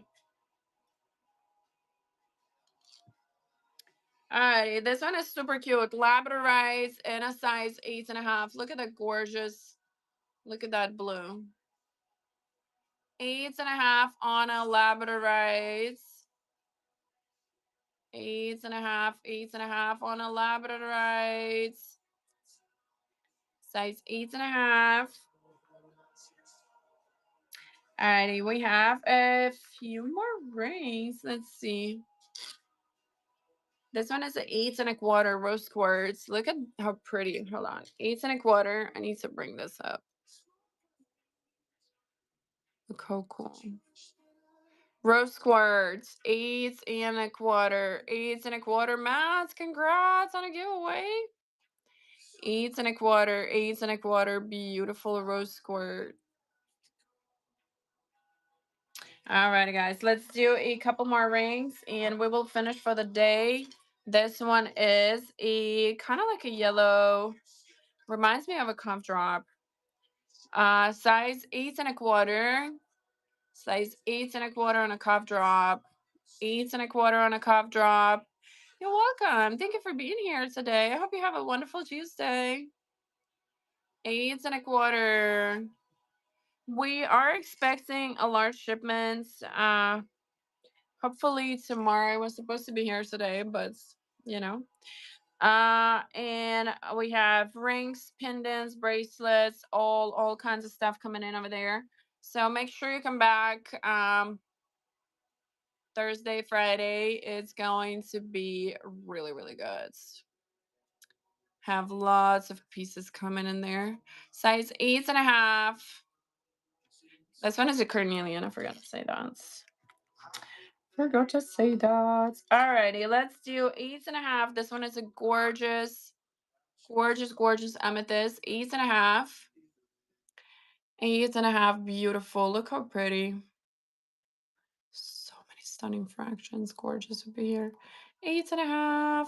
Alrighty, this one is super cute. Labradorite in a size 8.5. Look at that gorgeous. Look at that blue. 8.5 on a Labradorite. 8.5, 8.5 on a Labradorite. Size 8.5. Alrighty, we have a few more rings. Let's see. This one is an 8.25 rose quartz. Look at how pretty. Hold on. 8.25. I need to bring this up. Look how cool. Rose quartz, 8.25. 8.25 mats. Congrats on a giveaway. 8.25. 8.25. Beautiful rose quartz. All right, guys, let's do a couple more rings and we will finish for the day. This one is a kind of like a yellow, reminds me of a cough drop. Size 8.25. Size 8.25 on a cough drop. 8.25 on a cough drop. You're welcome. Thank you for being here today. I hope you have a wonderful Tuesday. 8.25. We are expecting a large shipment. Hopefully tomorrow. I was supposed to be here today, but you know. And we have rings, pendants, bracelets, all kinds of stuff coming in over there. So make sure you come back. Thursday, Friday. It's going to be really, really good. Have lots of pieces coming in there. Size 8.5. This one is a carnelian. I forgot to say that. Forgot to say that. Alrighty, let's do 8.5. This one is a gorgeous, gorgeous, gorgeous amethyst. 8.5. 8.5. Beautiful. Look how pretty. So many stunning fractions. Gorgeous over here. 8.5.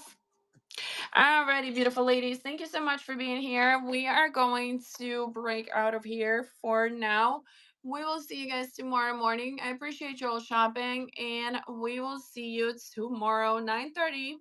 Alrighty, beautiful ladies. Thank you so much for being here. We are going to break out of here for now. We will see you guys tomorrow morning. I appreciate you all shopping, and we will see you tomorrow, 9:30.